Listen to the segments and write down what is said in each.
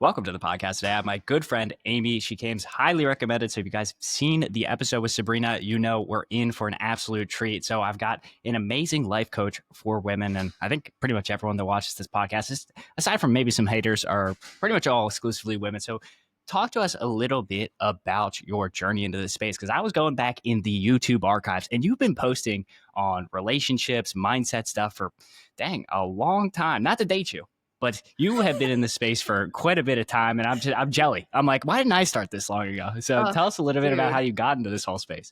Welcome to the podcast today. I have my good friend, Amy. She came highly recommended. So if you guys have seen the episode with Sabrina, you know we're in for an absolute treat. So I've got an amazing life coach for women. And I think pretty much everyone that watches this podcast, aside from maybe some haters, are pretty much all exclusively women. So talk to us a little bit about your journey into this space, because I was going back in the YouTube archives and you've been posting on relationships, mindset stuff for, dang, a long time. Not to date you, but you have been in this space for quite a bit of time, and I'm jelly. I'm like, why didn't I start this long ago? So Oh, tell us a little bit about dude. how you got into this whole space.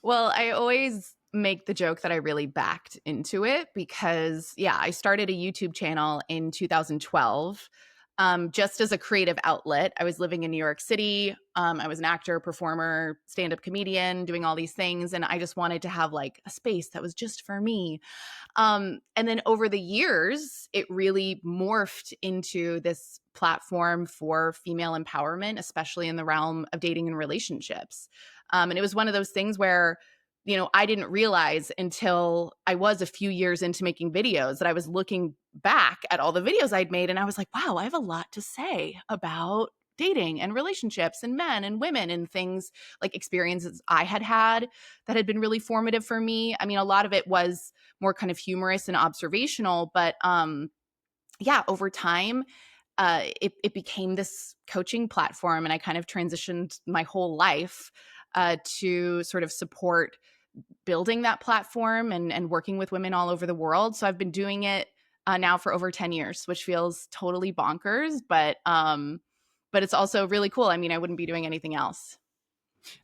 Well, I always make the joke that I really backed into it because, yeah, I started a YouTube channel in 2012 just as a creative outlet. I was living in New York City. I was an actor, performer, stand-up comedian, doing all these things. And I just wanted to have like a space that was just for me. And then over the years, it really morphed into this platform for female empowerment, especially in the realm of dating and relationships. And it was one of those things where, I didn't realize until I was a few years into making videos that I was looking back at all the videos I'd made. And I was like, wow, I have a lot to say about dating and relationships and men and women and things like experiences I had had that had been really formative for me. I mean, a lot of it was more kind of humorous and observational, but yeah, over time, it became this coaching platform, and I kind of transitioned my whole life to sort of support building that platform and working with women all over the world. So I've been doing it now for over 10 years, which feels totally bonkers, but it's also really cool. I mean, I wouldn't be doing anything else.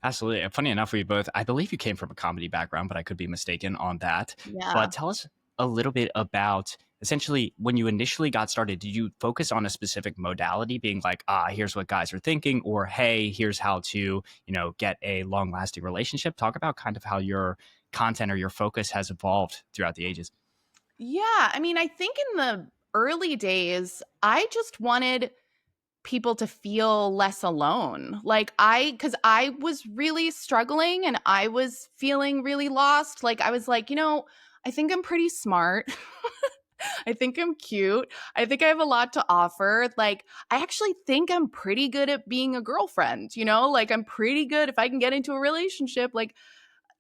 Absolutely. And funny enough, I believe you came from a comedy background, but I could be mistaken on that. Yeah. But tell us a little bit about essentially when you initially got started, did you focus on a specific modality being like, here's what guys are thinking, or hey, here's how to, get a long lasting relationship? Talk about kind of how your content or your focus has evolved throughout the ages. Yeah. I mean, I think in the early days, I just wanted people to feel less alone. Cuz I was really struggling and I was feeling really lost. Like I was like, I think I'm pretty smart. I think I'm cute. I think I have a lot to offer. Like I actually think I'm pretty good at being a girlfriend, Like I'm pretty good if I can get into a relationship. Like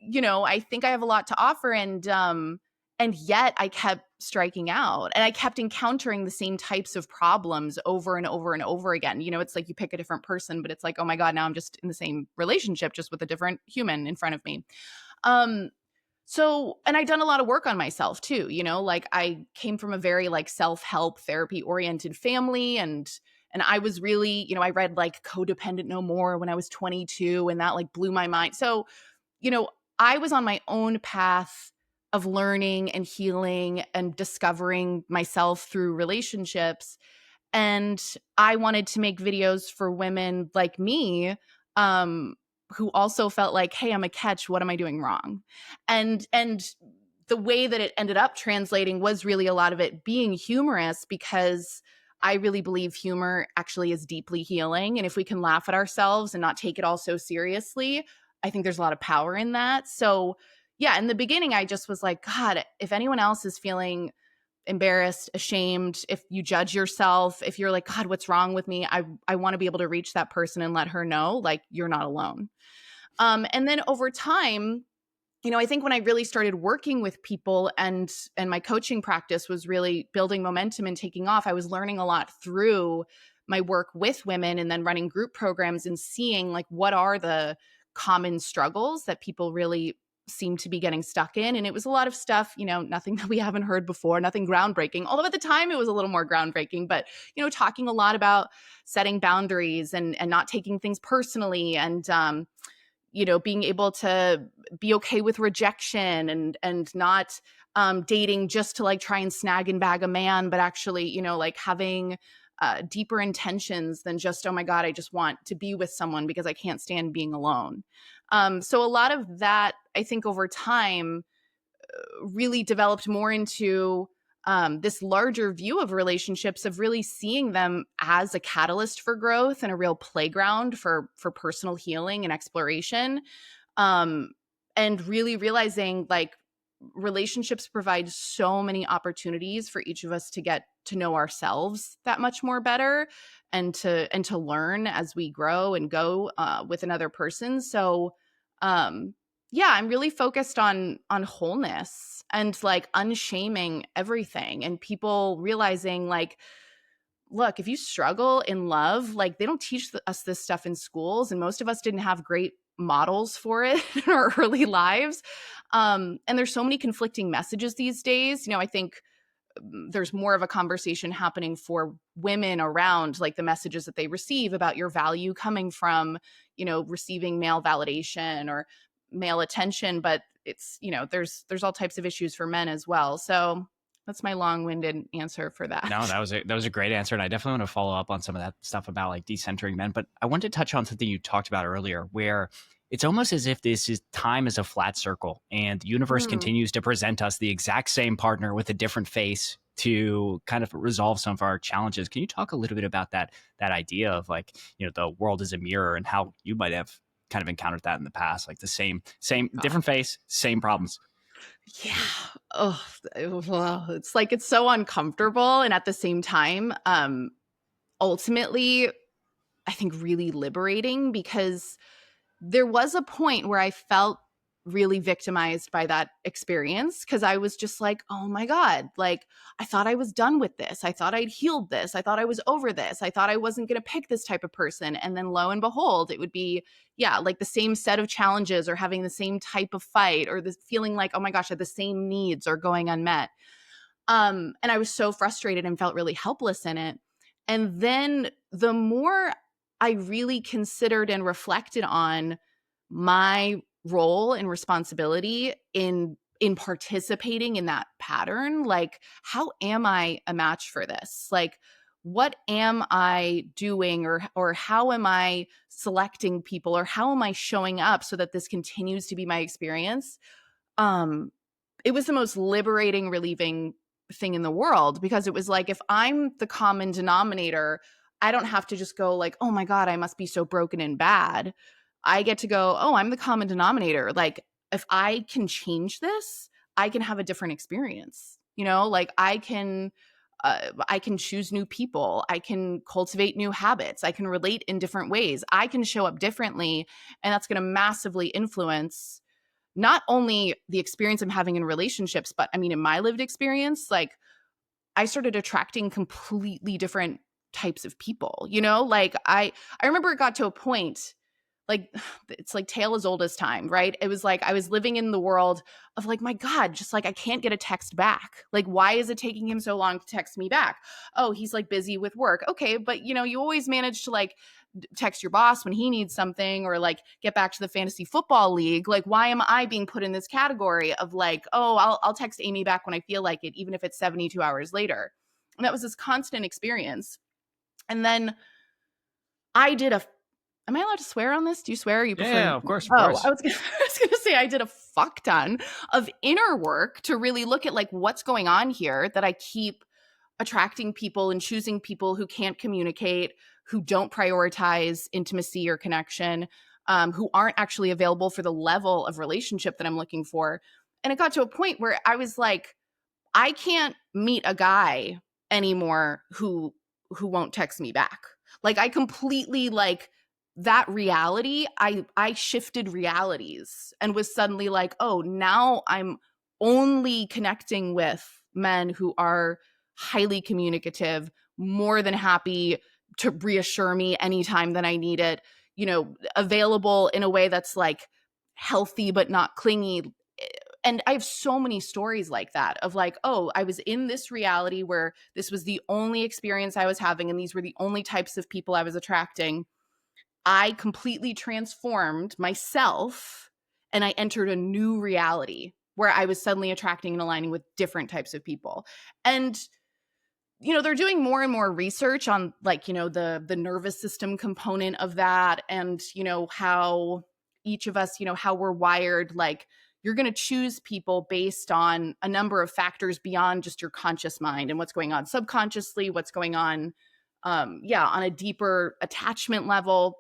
I think I have a lot to offer, and yet I kept striking out and I kept encountering the same types of problems over and over and over again. It's like you pick a different person, but it's like, oh my God, now I'm just in the same relationship, just with a different human in front of me. Um, and I'd done a lot of work on myself too, like I came from a very like self-help therapy oriented family, and I was really, I read like Codependent No More when I was 22, and that like blew my mind. So, you know, I was on my own path of learning and healing and discovering myself through relationships. And I wanted to make videos for women like me, um, who also felt like, hey, I'm a catch. What am I doing wrong? And the way that it ended up translating was really a lot of it being humorous, because I really believe humor actually is deeply healing. And if we can laugh at ourselves and not take it all so seriously, I think there's a lot of power in that. So, yeah, in the beginning, I just was like, God, if anyone else is feeling embarrassed, ashamed, if you judge yourself, if you're like, God, what's wrong with me? I want to be able to reach that person and let her know, like, you're not alone. And then over time, I think when I really started working with people and my coaching practice was really building momentum and taking off, I was learning a lot through my work with women and then running group programs and seeing like what are the common struggles that people really seem to be getting stuck in. And it was a lot of stuff, nothing that we haven't heard before, nothing groundbreaking. Although at the time it was a little more groundbreaking, but talking a lot about setting boundaries and not taking things personally, and being able to be okay with rejection and not dating just to like try and snag and bag a man, but actually, like having deeper intentions than just, oh my God, I just want to be with someone because I can't stand being alone. So a lot of that, I think over time, really developed more into this larger view of relationships, of really seeing them as a catalyst for growth and a real playground for personal healing and exploration. And really realizing like relationships provide so many opportunities for each of us to get to know ourselves that much more better, and to learn as we grow and go with another person. So um yeah, I'm really focused on wholeness and like unshaming everything, and people realizing like, look, if you struggle in love, like they don't teach us this stuff in schools, and most of us didn't have great models for it in our early lives. And there's so many conflicting messages these days. I think there's more of a conversation happening for women around like the messages that they receive about your value coming from, receiving male validation or male attention. But it's, there's all types of issues for men as well. So that's my long-winded answer for that. No, that was a great answer, and I definitely want to follow up on some of that stuff about like decentering men. But I wanted to touch on something you talked about earlier, where it's almost as if this is time is a flat circle, and the universe Mm. continues to present us the exact same partner with a different face to kind of resolve some of our challenges. Can you talk a little bit about that idea of like the world is a mirror and how you might have kind of encountered that in the past, like the same different face, same problems. Yeah. Oh, well, it's like it's so uncomfortable, and at the same time, ultimately, I think really liberating, because there was a point where I felt really victimized by that experience, because I was just like, oh my God, like I thought I was done with this. I thought I'd healed this. I thought I was over this. I thought I wasn't going to pick this type of person. And then lo and behold, it would be, yeah, like the same set of challenges, or having the same type of fight, or this feeling like, oh my gosh, the same needs are going unmet. And I was so frustrated and felt really helpless in it. And then the more I really considered and reflected on my role and responsibility in participating in that pattern, like how am I a match for this? Like what am I doing, or how am I selecting people, or how am I showing up so that this continues to be my experience? Um it was the most liberating, relieving thing in the world, because it was like, if I'm the common denominator, I don't have to just go like, oh my God, I must be so broken and bad. I get to go, oh, I'm the common denominator. Like, if I can change this, I can have a different experience. Like I can choose new people. I can cultivate new habits. I can relate in different ways. I can show up differently. And that's going to massively influence not only the experience I'm having in relationships, but I mean, in my lived experience, like I started attracting completely different types of people, like I remember it got to a point, like it's like tale as old as time, right? It was like I was living in the world of like, my God, just like I can't get a text back. Like, why is it taking him so long to text me back? Oh, he's like busy with work. Okay, but you always manage to like text your boss when he needs something, or like get back to the fantasy football league. Like, why am I being put in this category of like, oh, I'll text Amy back when I feel like it, even if it's 72 hours later? And that was this constant experience. And then I did a Am I allowed to swear on this? Do you swear? Or you Yeah, prefer? yeah, of course, of Oh, course. I was gonna say I did a fuck ton of inner work to really look at like what's going on here, that I keep attracting people and choosing people who can't communicate, who don't prioritize intimacy or connection, who aren't actually available for the level of relationship that I'm looking for. And it got to a point where I was like, I can't meet a guy anymore who won't text me back. Like I completely like that reality, I shifted realities and was suddenly like, oh, now I'm only connecting with men who are highly communicative, more than happy to reassure me anytime that I need it, available in a way that's like healthy but not clingy. And I have so many stories like that of like, oh, I was in this reality where this was the only experience I was having, and these were the only types of people I was attracting. I completely transformed myself, and I entered a new reality where I was suddenly attracting and aligning with different types of people. And they're doing more and more research on like, the nervous system component of that, and how each of us, how we're wired. Like, you're going to choose people based on a number of factors beyond just your conscious mind and what's going on subconsciously, what's going on on a deeper attachment level.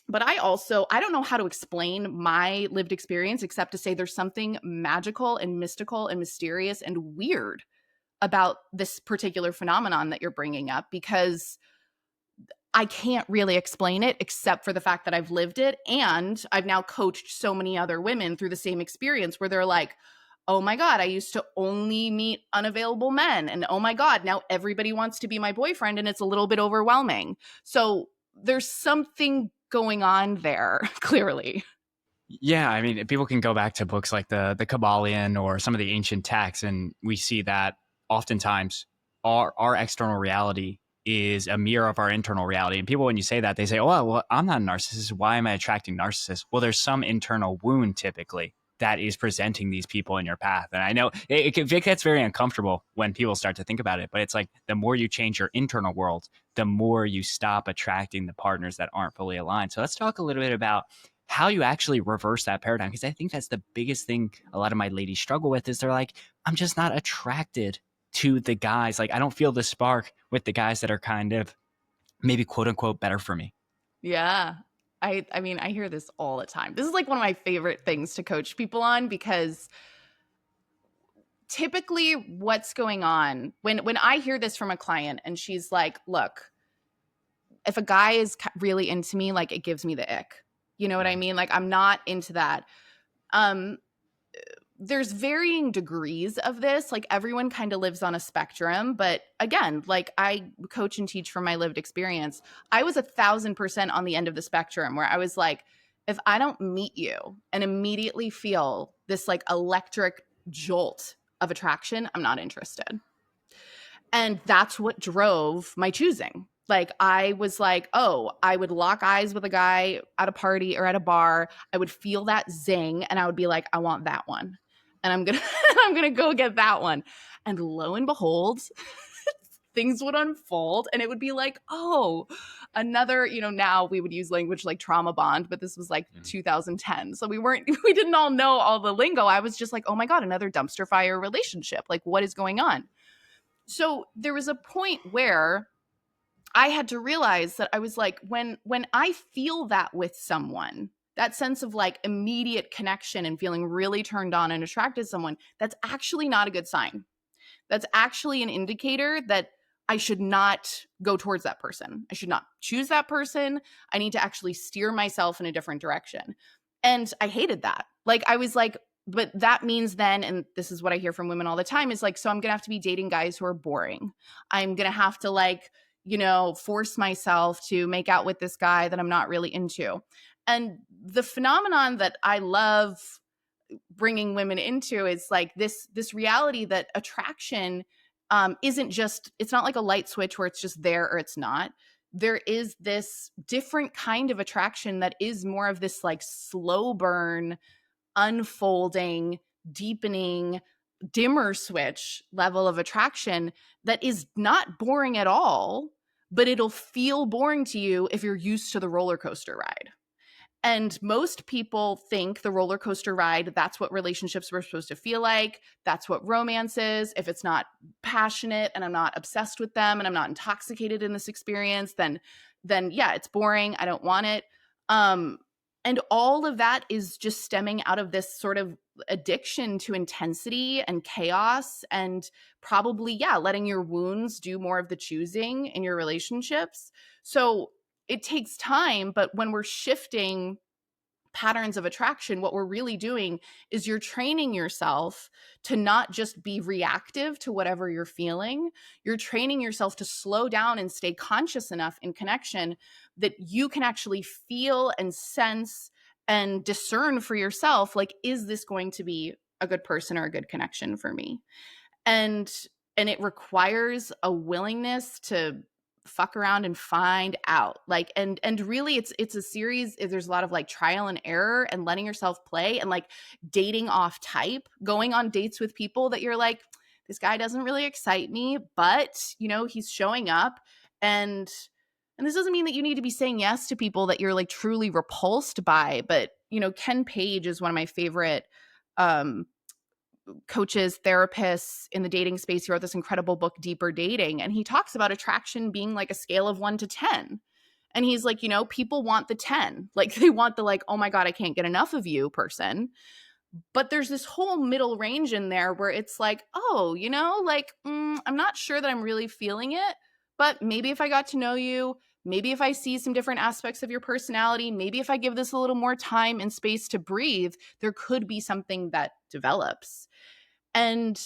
But I don't know how to explain my lived experience except to say there's something magical and mystical and mysterious and weird about this particular phenomenon that you're bringing up, because I can't really explain it except for the fact that I've lived it. And I've now coached so many other women through the same experience where they're like, oh my God, I used to only meet unavailable men. And oh my God, now everybody wants to be my boyfriend and it's a little bit overwhelming. So there's something going on there, clearly. Yeah, I mean, people can go back to books like the Kabbalion or some of the ancient texts, and we see that oftentimes our external reality is a mirror of our internal reality. And people, when you say that, they say, "Oh, well, I'm not a narcissist. Why am I attracting narcissists?" Well, there's some internal wound typically that is presenting these people in your path. And I know it gets very uncomfortable when people start to think about it, but it's like the more you change your internal world, the more you stop attracting the partners that aren't fully aligned. So let's talk a little bit about how you actually reverse that paradigm, because I think that's the biggest thing a lot of my ladies struggle with is they're like, I'm just not attracted to the guys. Like, I don't feel the spark with the guys that are kind of maybe quote unquote better for me. Yeah. I mean, I hear this all the time. This is like one of my favorite things to coach people on, because typically what's going on when I hear this from a client and she's like, look, if a guy is really into me, like it gives me the ick. You know what I Yeah. mean? Like I'm not into that. Um there's varying degrees of this. Like everyone kind of lives on a spectrum, but again, like I coach and teach from my lived experience. I was 1,000% on the end of the spectrum where I was like, if I don't meet you and immediately feel this like electric jolt of attraction, I'm not interested. And that's what drove my choosing. Like I was like, oh, I would lock eyes with a guy at a party or at a bar. I would feel that zing and I would be like, I want that one. And I'm going to I'm going to go get that one. And lo and behold, things would unfold and it would be like, oh, another, now we would use language like trauma bond, but this was like Mhm. 2010. So we didn't all know all the lingo. I was just like, oh my God, another dumpster fire relationship. Like what is going on? So there was a point where I had to realize that I was like, when I feel that with someone, that sense of like immediate connection and feeling really turned on and attracted to someone, that's actually not a good sign. That's actually an indicator that I should not go towards that person. I should not choose that person. I need to actually steer myself in a different direction. And I hated that. Like, I was like, but that means then, and this is what I hear from women all the time, is like, so I'm going to have to be dating guys who are boring. I'm going to have to, like, force myself to make out with this guy that I'm not really into. And the phenomenon that I love bringing women into is like this reality that attraction isn't just, it's not like a light switch where it's just there or it's not. There is this different kind of attraction that is more of this like slow burn, unfolding, deepening, dimmer switch level of attraction that is not boring at all, but it'll feel boring to you if you're used to the roller coaster ride. And most people think the roller coaster ride, that's what relationships were supposed to feel like. That's what romance is. If it's not passionate and I'm not obsessed with them and I'm not intoxicated in this experience, then yeah, it's boring. I don't want it. Um, and all of that is just stemming out of this sort of addiction to intensity and chaos and probably, yeah, letting your wounds do more of the choosing in your relationships. So it takes time, but when we're shifting patterns of attraction, what we're really doing is you're training yourself to not just be reactive to whatever you're feeling. You're training yourself to slow down and stay conscious enough in connection that you can actually feel and sense and discern for yourself, like, is this going to be a good person or a good connection for me? and and it requires a willingness to fuck around and find out, like, and really it's a series. There's a lot of like trial and error and letting yourself play and like dating off type, going on dates with people that you're like, this guy doesn't really excite me, but he's showing up. And this doesn't mean that you need to be saying yes to people that you're like truly repulsed by, but Ken Page is one of my favorite um coaches, therapists in the dating space. He wrote this incredible book, Deeper Dating, and he talks about attraction being like a scale of 1 to 10. And he's like, people want the 10. Like they want the like, oh my God, I can't get enough of you person. But there's this whole middle range in there where it's like, oh, like, I'm not sure that I'm really feeling it. But maybe if I got to know you, maybe if I see some different aspects of your personality, maybe if I give this a little more time and space to breathe, there could be something that develops. And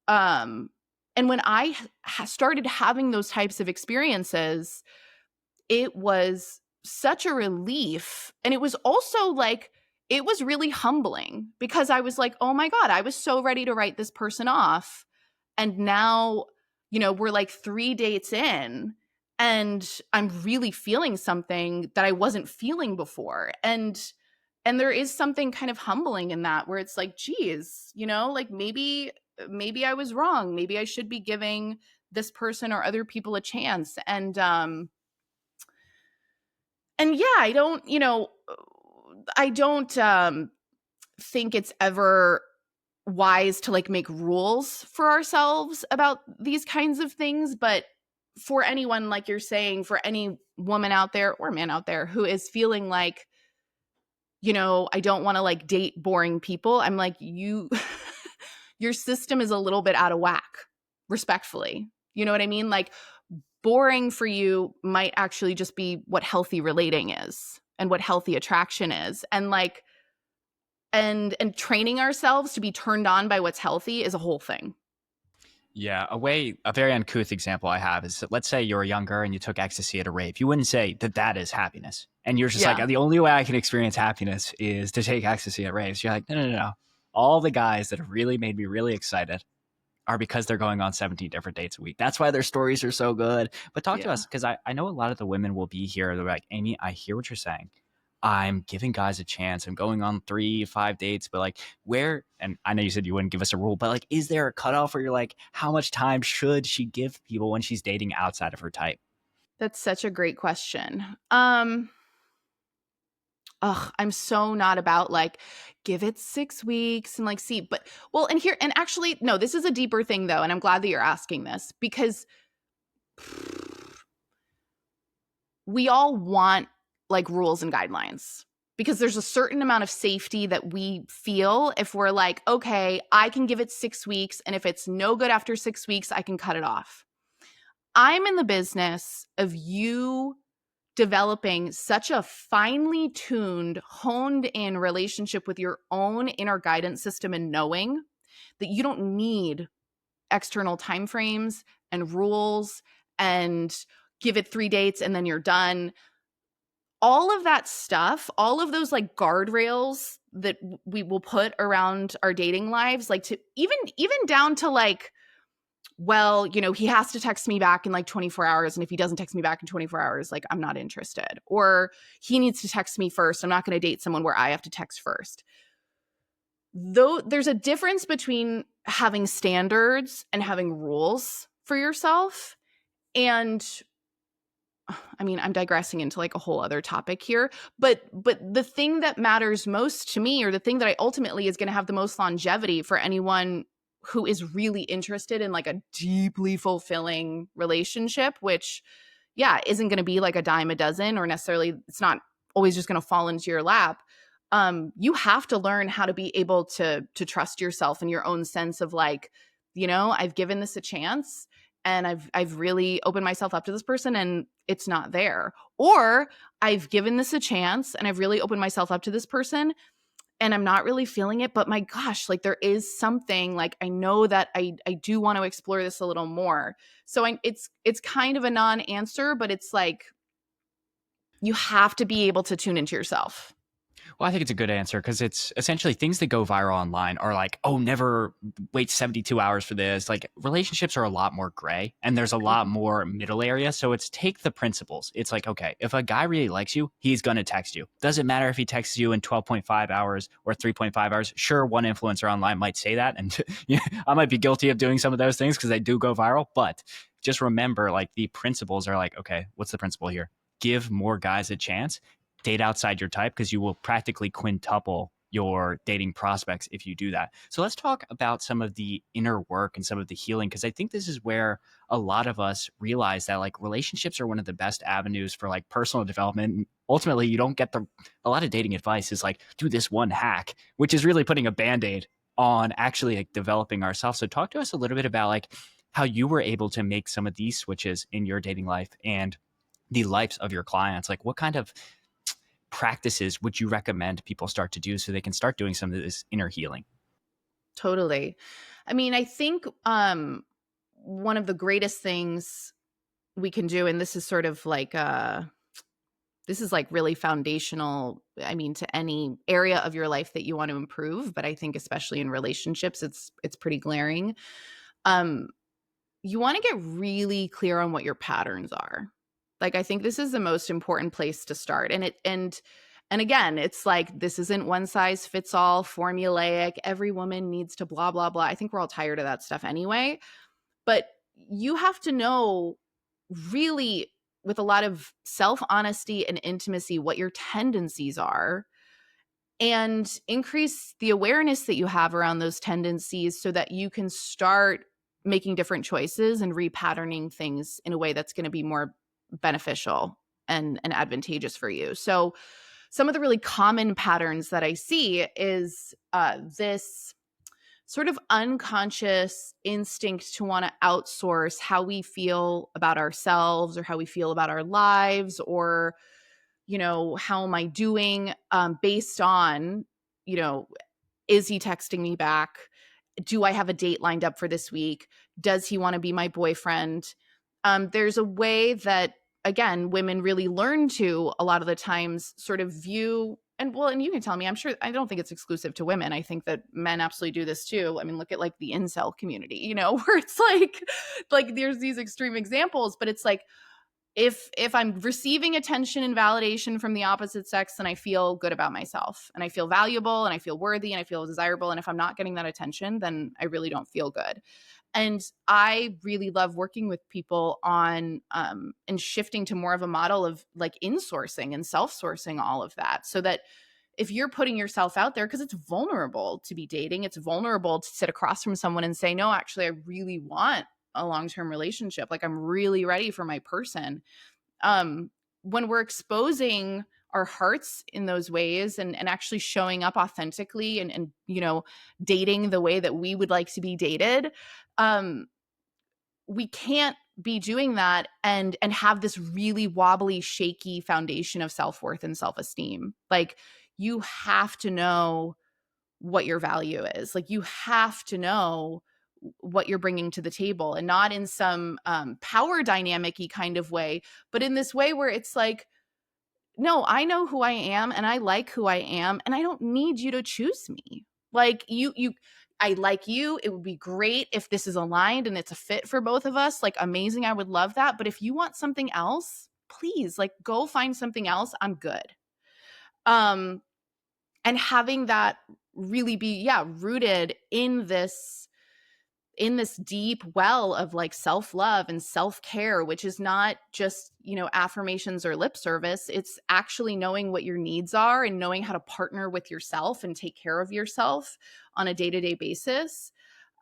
um and when I started having those types of experiences, it was such a relief. And it was also like, it was really humbling because I was like, oh my God, I was so ready to write this person off. And now, we're like 3 dates in and I'm really feeling something that I wasn't feeling before. And there is something kind of humbling in that where it's like, geez, like maybe I was wrong. Maybe I should be giving this person or other people a chance. And yeah, I don't think it's ever wise to like make rules for ourselves about these kinds of things. But for anyone, like you're saying, for any woman out there or man out there who is feeling like, I don't want to like date boring people, I'm like, your system is a little bit out of whack, respectfully. You know what I mean? Like, boring for you might actually just be what healthy relating is and what healthy attraction is. And like, and training ourselves to be turned on by what's healthy is a whole thing. Yeah, a very uncouth example I have is that let's say you're younger and you took ecstasy at a rave. You wouldn't say that that is happiness. And you're just like, Yeah, the only way I can experience happiness is to take ecstasy at raves. You're like, no, no, no, no. All the guys that have really made me really excited are because they're going on 17 different dates a week. That's why their stories are so good. But talk to yeah. us, because I know a lot of the women will be here. They're like, Amy, I hear what you're saying. I'm giving guys a chance. I'm going on 3, 5 dates, but like where, and I know you said you wouldn't give us a rule, but like, is there a cutoff where you're like, how much time should she give people when she's dating outside of her type? That's such a great question. I'm so not about like give it 6 weeks and like see, but well, and here, and actually, no, this is a deeper thing though, and I'm glad that you're asking this because we all want like rules and guidelines because there's a certain amount of safety that we feel if we're like, okay, I can give it 6 weeks. And if it's no good after 6 weeks, I can cut it off. I'm in the business of you developing such a finely tuned, honed in relationship with your own inner guidance system and knowing that you don't need external timeframes and rules and give it 3 dates and then you're done. All of that stuff, all of those like guardrails that we will put around our dating lives, like to even down to like, well, he has to text me back in like 24 hours. And if he doesn't text me back in 24 hours, like I'm not interested. Or he needs to text me first. I'm not going to date someone where I have to text first. Though there's a difference between having standards and having rules for yourself. And I mean, I'm digressing into like a whole other topic here, but the thing that matters most to me, or the thing that I ultimately is going to have the most longevity for anyone who is really interested in like a deeply fulfilling relationship, which yeah, isn't going to be like a dime a dozen, or necessarily it's not always just going to fall into your lap. You have to learn how to be able to trust yourself and your own sense of like, I've given this a chance and I've really opened myself up to this person and it's not there. Or I've given this a chance and I've really opened myself up to this person and I'm not really feeling it, but my gosh, like there is something, like I know that I do want to explore this a little more. So it's kind of a non-answer, but it's like you have to be able to tune into yourself. Well, I think it's a good answer because it's essentially things that go viral online are like, oh, never wait 72 hours for this. Like relationships are a lot more gray and there's a lot more middle area. So it's take the principles. It's like, okay, if a guy really likes you, he's going to text you. Doesn't matter if he texts you in 12.5 hours or 3.5 hours. Sure, one influencer online might say that. And yeah, I might be guilty of doing some of those things because they do go viral. But just remember, like the principles are like, okay, what's the principle here? Give more guys a chance, date outside your type because you will practically quintuple your dating prospects if you do that. So let's talk about some of the inner work and some of the healing, because I think this is where a lot of us realize that like relationships are one of the best avenues for like personal development. Ultimately, you don't get a lot of dating advice is like do this one hack, which is really putting a band-aid on actually like developing ourselves. So talk to us a little bit about like how you were able to make some of these switches in your dating life and the lives of your clients. Like what kind of practices would you recommend people start to do so they can start doing some of this inner healing? Totally. I mean, I think one of the greatest things we can do, and this is sort of like this is like really foundational, I mean, to any area of your life that you want to improve, but I think especially in relationships, it's pretty glaring. Um, you want to get really clear on what your patterns are. Like I think this is the most important place to start. And again, it's like this isn't one size fits all, formulaic. Every woman needs to blah blah blah. I think we're all tired of that stuff anyway. But you have to know really with a lot of self-honesty and intimacy what your tendencies are and increase the awareness that you have around those tendencies so that you can start making different choices and repatterning things in a way that's going to be more beneficial and advantageous for you. So some of the really common patterns that I see is this sort of unconscious instinct to want to outsource how we feel about ourselves or how we feel about our lives or, you know, how am I doing based on, you know, is he texting me back? Do I have a date lined up for this week? Does he want to be my boyfriend? There's a way that, again, women really learn to a lot of the times sort of view, and well, and you can tell me, I'm sure, I don't think it's exclusive to women. I think that men absolutely do this too. I mean, look at like the incel community, you know, where it's like there's these extreme examples, but it's like, if I'm receiving attention and validation from the opposite sex, then I feel good about myself and I feel valuable and I feel worthy and I feel desirable. And if I'm not getting that attention, then I really don't feel good. And I really love working with people on and shifting to more of a model of like insourcing and self-sourcing all of that so that if you're putting yourself out there, because it's vulnerable to be dating, it's vulnerable to sit across from someone and say, no, actually, I really want a long-term relationship. Like I'm really ready for my person. Um, when we're exposing our hearts in those ways and actually showing up authentically and, you know, dating the way that we would like to be dated, we can't be doing that and have this really wobbly, shaky foundation of self-worth and self-esteem. Like you have to know what your value is. Like you have to know what you're bringing to the table and not in some power dynamic-y kind of way, but in this way where it's like, no, I know who I am and I like who I am and I don't need you to choose me. Like I like you. It would be great if this is aligned and it's a fit for both of us. Like amazing. I would love that. But if you want something else, please like go find something else. I'm good. Um and having that really be rooted in this deep well of like self-love and self-care, which is not just, you know, affirmations or lip service. It's actually knowing what your needs are and knowing how to partner with yourself and take care of yourself on a day-to-day basis.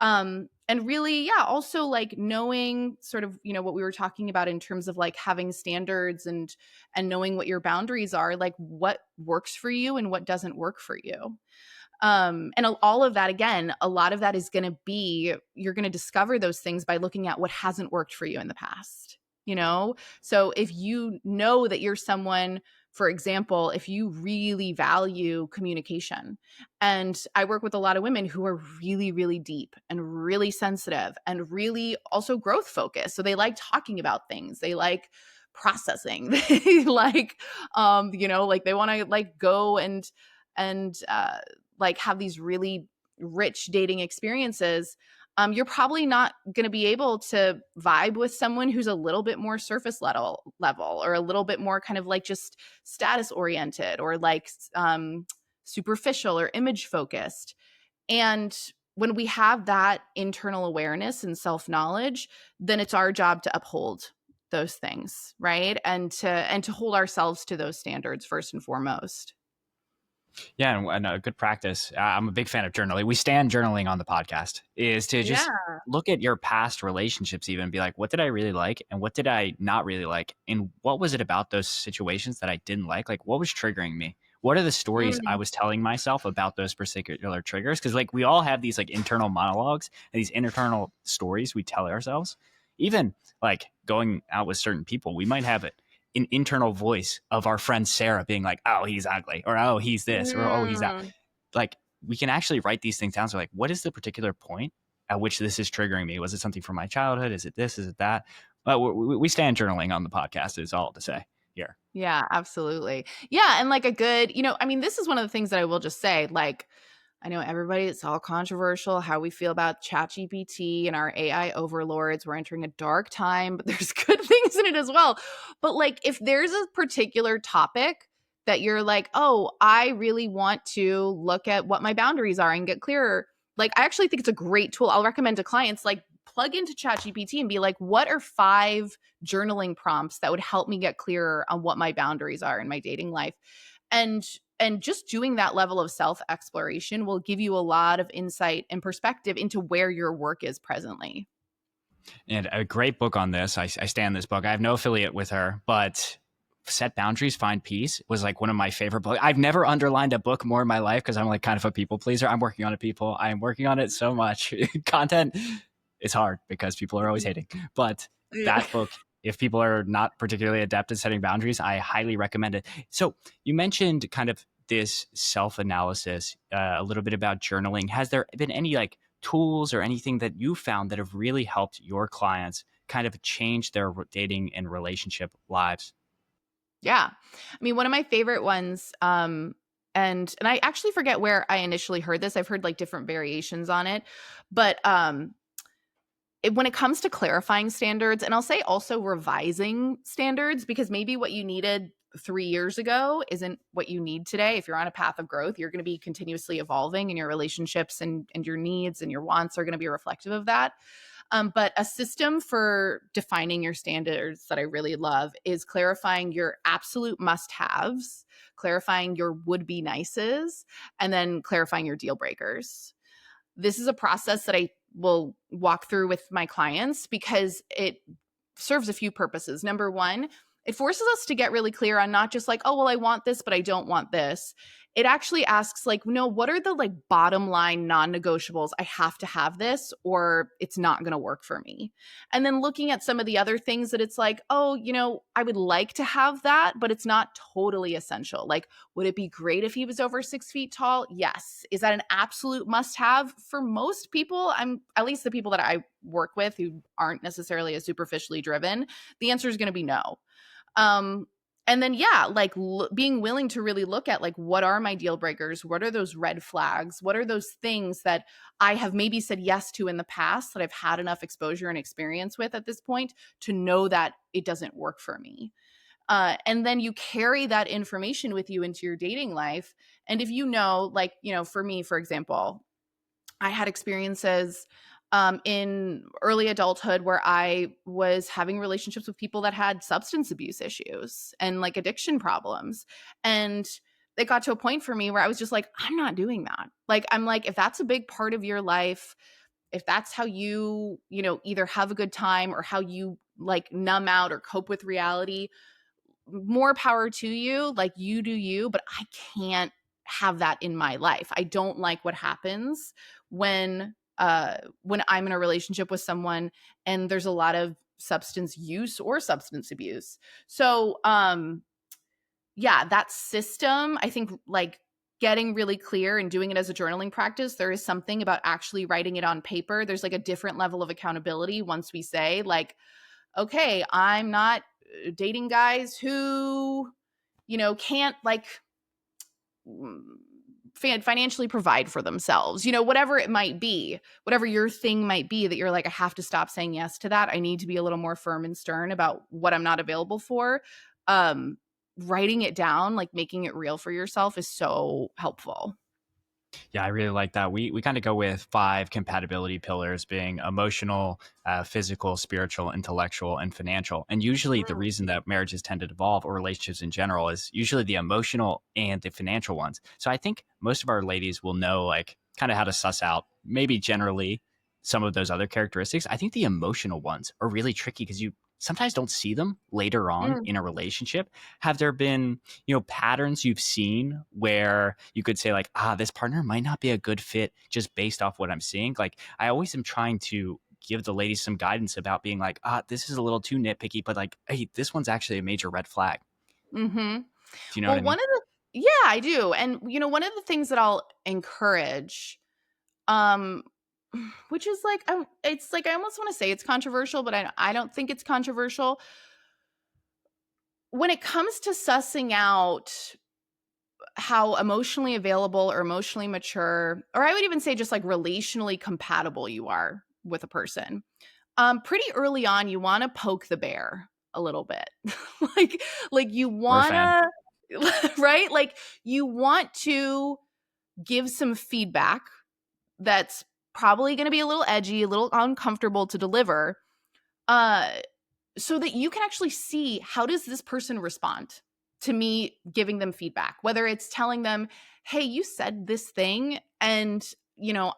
And really, also like knowing sort of, you know, what we were talking about in terms of like having standards and knowing what your boundaries are, like what works for you and what doesn't work for you. And all of that, again, a lot of that is going to be, you're going to discover those things by looking at what hasn't worked for you in the past, you know? So if you know that you're someone, for example, if you really value communication, and I work with a lot of women who are really, really deep and really sensitive and really also growth focused. So they like talking about things. They like processing. They like, you know, like they want to like go and like have these really rich dating experiences, you're probably not going to be able to vibe with someone who's a little bit more surface level or a little bit more kind of like just status oriented or like superficial or image focused. And when we have that internal awareness and self-knowledge, then it's our job to uphold those things, right? And to hold ourselves to those standards first and foremost. Yeah, and a good practice. I'm a big fan of journaling. We stand journaling on the podcast is to just Yeah. look at your past relationships, even be like, what did I really like, and what did I not really like, and what was it about those situations that I didn't like? Like, what was triggering me? What are the stories I Mm. was telling myself about those particular triggers? Because like we all have these like internal monologues and these internal stories we tell ourselves. Even like going out with certain people, we might have it an internal voice of our friend Sarah being like, "Oh, he's ugly," or "Oh, he's this," or "Oh, he's that." Mm. Like we can actually write these things down. So like, what is the particular point at which this is triggering me? Was it something from my childhood? Is it this? Is it that? But we stand journaling on the podcast. Is all to say here. Yeah, absolutely. Yeah, and like a good, I mean, this is one of the things that I will just say, like, I know everybody, it's all controversial how we feel about ChatGPT and our AI overlords. We're entering a dark time, but there's good things in it as well. But like, if there's a particular topic that you're like, oh, I really want to look at what my boundaries are and get clearer, like, I actually think it's a great tool. I'll recommend to clients, like, plug into ChatGPT and be like, what are 5 journaling prompts that would help me get clearer on what my boundaries are in my dating life? And just doing that level of self exploration will give you a lot of insight and perspective into where your work is presently. And a great book on this. I stand this book. I have no affiliate with her, but Set Boundaries, Find Peace was like one of my favorite books. I've never underlined a book more in my life because I'm like kind of a people pleaser. I'm working on it, people. I am working on it so much. Content is hard because people are always hating. But Yeah. that book, if people are not particularly adept at setting boundaries, I highly recommend it. So you mentioned kind of this self analysis, a little bit about journaling. Has there been any like tools or anything that you found that have really helped your clients kind of change their dating and relationship lives? Yeah. I mean, one of my favorite ones, and I actually forget where I initially heard this. I've heard like different variations on it, but when it comes to clarifying standards, and I'll say also revising standards, because maybe what you needed 3 years ago isn't what you need today. If you're on a path of growth, you're going to be continuously evolving, and your relationships and your needs and your wants are going to be reflective of that. But a system for defining your standards that I really love is clarifying your absolute must haves, clarifying your would be nices, and then clarifying your deal breakers. This is a process that I will walk through with my clients because it serves a few purposes. Number one, it forces us to get really clear on not just like, oh, well, I want this, but I don't want this. It actually asks, like, no, what are the like bottom line non negotiables? I have to have this or it's not going to work for me. And then looking at some of the other things that it's like, oh, I would like to have that, but it's not totally essential. Like, would it be great if he was over 6 feet tall? Yes. Is that an absolute must have for most people? I'm at least the people that I work with who aren't necessarily as superficially driven. The answer is going to be no. Um, and then, yeah, like being willing to really look at like, what are my deal breakers? What are those red flags? What are those things that I have maybe said yes to in the past that I've had enough exposure and experience with at this point to know that it doesn't work for me? And then you carry that information with you into your dating life. And if like, for me, for example, I had experiences in early adulthood where I was having relationships with people that had substance abuse issues and like addiction problems. And it got to a point for me where I was just like, I'm not doing that. Like, I'm like, if that's a big part of your life, if that's how you, either have a good time or how you like numb out or cope with reality, more power to you. Like, you do you, but I can't have that in my life. I don't like what happens when I'm in a relationship with someone and there's a lot of substance use or substance abuse. So yeah, that system, I think, like, getting really clear and doing it as a journaling practice, there is something about actually writing it on paper. There's like a different level of accountability once we say like, okay, I'm not dating guys who, can't like financially provide for themselves, whatever it might be, whatever your thing might be that you're like, I have to stop saying yes to that. I need to be a little more firm and stern about what I'm not available for. Um, Writing it down, like making it real for yourself is so helpful. Yeah, I really like that. We kind of go with five compatibility pillars being emotional, physical, spiritual, intellectual, and financial. And usually the Mm. reason that marriages tend to devolve or relationships in general is usually the emotional and the financial ones. So I think most of our ladies will know like kind of how to suss out maybe generally some of those other characteristics. I think the emotional ones are really tricky because you sometimes don't see them later on Mm. in a relationship. Have there been patterns you've seen where you could say like, this partner might not be a good fit just based off what I'm seeing? Like I always am trying to give the ladies some guidance about being like, this is a little too nitpicky, but like, hey, this one's actually a major red flag. Hmm. Do you know what Well, I mean? yeah, I do. And one of the things that I'll encourage, um, which is like, it's like I almost want to say it's controversial, but I don't think it's controversial. When it comes to sussing out how emotionally available or emotionally mature, or I would even say just like relationally compatible you are with a person, pretty early on, you want to poke the bear a little bit. like you We're a want fan. to right? Like you want to give some feedback that's probably going to be a little edgy, a little uncomfortable to deliver. Uh so that you can actually see how does this person respond to me giving them feedback, whether it's telling them, hey, you said this thing, and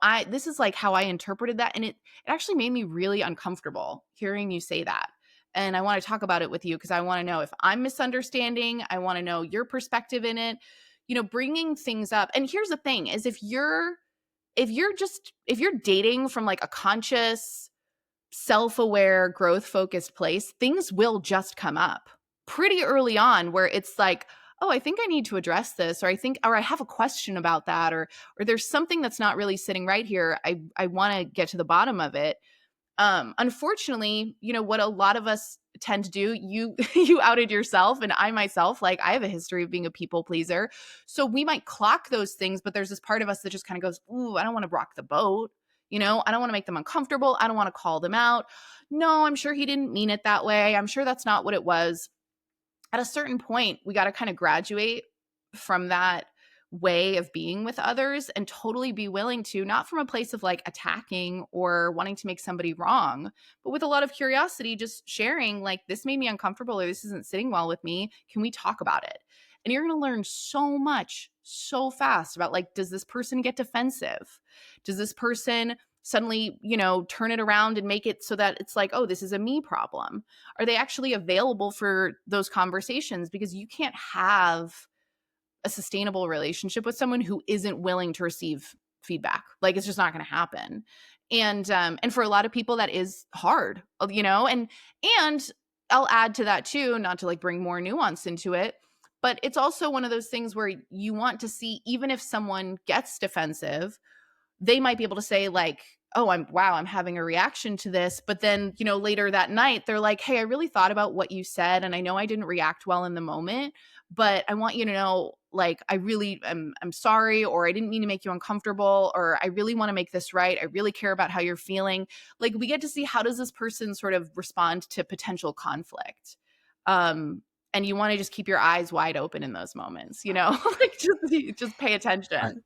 I this is like how I interpreted that, and it actually made me really uncomfortable hearing you say that, and I want to talk about it with you because I want to know if I'm misunderstanding. I want to know your perspective in it, bringing things up. And here's the thing is if you're dating from like a conscious, self-aware, growth-focused place, things will just come up pretty early on where it's like, oh, I think I need to address this, or I have a question about that, or there's something that's not really sitting right here. I want to get to the bottom of it. Unfortunately, what a lot of us tend to do, you you outed yourself, and I myself, like I have a history of being a people pleaser. So we might clock those things, but there's this part of us that just kind of goes, ooh, I don't want to rock the boat. I don't want to make them uncomfortable. I don't want to call them out. No, I'm sure he didn't mean it that way. I'm sure that's not what it was. At a certain point, we got to kind of graduate from that way of being with others and totally be willing to, not from a place of like attacking or wanting to make somebody wrong, but with a lot of curiosity, just sharing like, this made me uncomfortable, or this isn't sitting well with me. Can we talk about it? And you're going to learn so much so fast about like, does this person get defensive? Does this person suddenly, turn it around and make it so that it's like, oh, this is a me problem? Are they actually available for those conversations? Because you can't have a sustainable relationship with someone who isn't willing to receive feedback. Like it's just not going to happen. And for a lot of people that is hard, and I'll add to that too, not to like bring more nuance into it, but it's also one of those things where you want to see, even if someone gets defensive, they might be able to say like, oh, I'm having a reaction to this, but then later that night they're like, hey, I really thought about what you said, and I know I didn't react well in the moment, but I want you to know, like, I really I'm sorry, or I didn't mean to make you uncomfortable, or I really want to make this right, I really care about how you're feeling. Like we get to see how does this person sort of respond to potential conflict. And you want to just keep your eyes wide open in those moments, like just pay attention.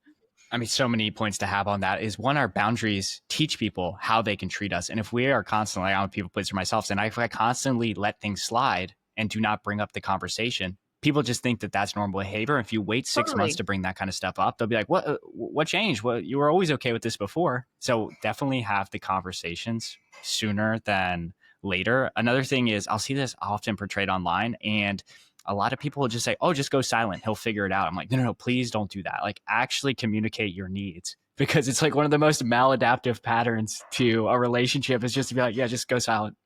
I mean, so many points to have on that is one, our boundaries teach people how they can treat us. And if we are constantly, I'm a people pleaser myself, and if I constantly let things slide and do not bring up the conversation, people just think that that's normal behavior. If you wait 6 months Totally. to bring that kind of stuff up, they'll be like, what changed? Well, you were always okay with this before. So definitely have the conversations sooner than later. Another thing is I'll see this often portrayed online, and a lot of people will just say, "Oh, just go silent. He'll figure it out." I'm like, no, please don't do that. Like, actually communicate your needs because it's like one of the most maladaptive patterns to a relationship is just to be like, yeah, just go silent.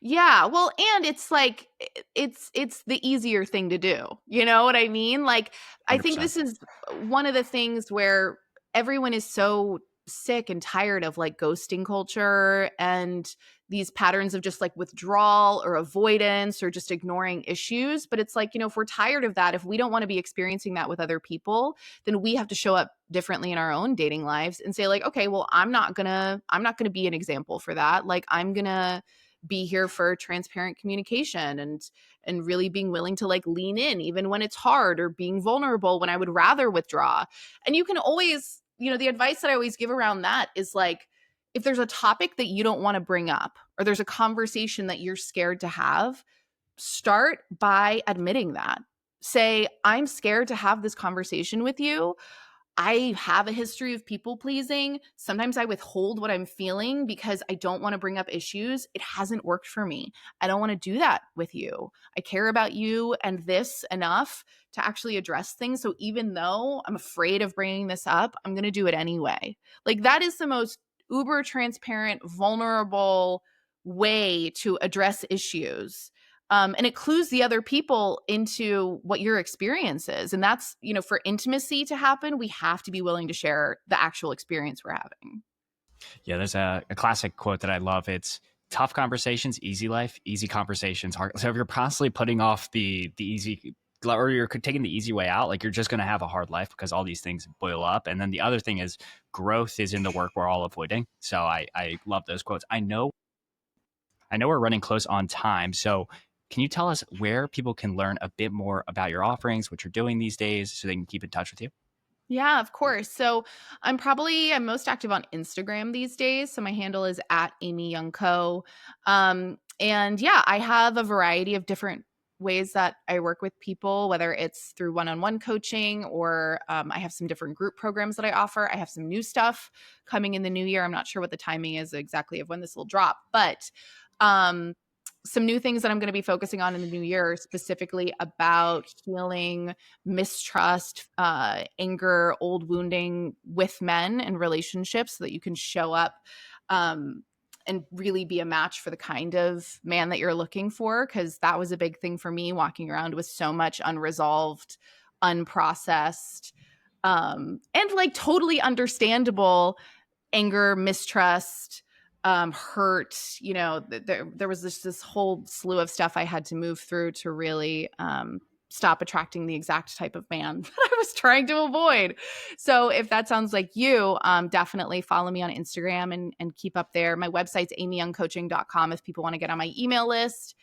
Yeah, well, and it's like it's the easier thing to do. You know what I mean? Like I think 100%. this is one of the things where everyone is so sick and tired of like ghosting culture and these patterns of just like withdrawal or avoidance or just ignoring issues. But it's like, if we're tired of that, if we don't want to be experiencing that with other people, then we have to show up differently in our own dating lives and say like, okay, well, I'm not going to be an example for that. Like I'm going to be here for transparent communication and really being willing to like lean in even when it's hard, or being vulnerable when I would rather withdraw. And you can always, the advice that I always give around that is like, if there's a topic that you don't want to bring up, or there's a conversation that you're scared to have, start by admitting that. Say, I'm scared to have this conversation with you. I have a history of people pleasing. Sometimes I withhold what I'm feeling because I don't want to bring up issues. It hasn't worked for me. I don't want to do that with you. I care about you and this enough to actually address things. So even though I'm afraid of bringing this up, I'm going to do it anyway. Like, that is the most uber transparent, vulnerable way to address issues. And it clues the other people into what your experience is. And that's, for intimacy to happen, we have to be willing to share the actual experience we're having. Yeah, there's a classic quote that I love. It's tough conversations, easy life, easy conversations, hard. So if you're constantly putting off the easy, or you're taking the easy way out, like you're just going to have a hard life because all these things boil up. And then the other thing is growth is in the work we're all avoiding. So I love those quotes. I know we're running close on time. So can you tell us where people can learn a bit more about your offerings, what you're doing these days, so they can keep in touch with you? Yeah, of course. So I'm most active on Instagram these days. So my handle is at Amy Young Co. And yeah, I have a variety of different ways that I work with people, whether it's through one-on-one coaching, or I have some different group programs that I offer. I have some new stuff coming in the new year. I'm not sure what the timing is exactly of when this will drop, but um, some new things that I'm going to be focusing on in the new year, specifically about healing mistrust, anger, old wounding with men and relationships, so that you can show up and really be a match for the kind of man that you're looking for. Because that was a big thing for me, walking around with so much unresolved, unprocessed, and like totally understandable anger, mistrust, hurt. There was this whole slew of stuff I had to move through to really stop attracting the exact type of man that I was trying to avoid. So if that sounds like you, definitely follow me on Instagram and keep up there. My website's amyyoungcoaching.com if people want to get on my email list.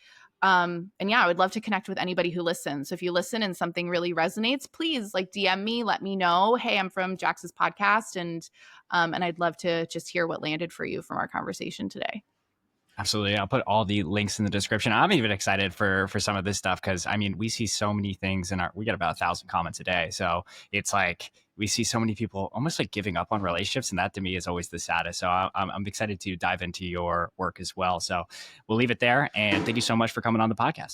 And yeah, I would love to connect with anybody who listens. So if you listen and something really resonates, please like DM me, let me know. Hey, I'm from Jax's podcast, and I'd love to just hear what landed for you from our conversation today. Absolutely. I'll put all the links in the description. I'm even excited for some of this stuff because I mean, we see so many things we get about 1,000 comments a day. So it's like we see so many people almost like giving up on relationships. And that to me is always the saddest. So I'm excited to dive into your work as well. So we'll leave it there. And thank you so much for coming on the podcast.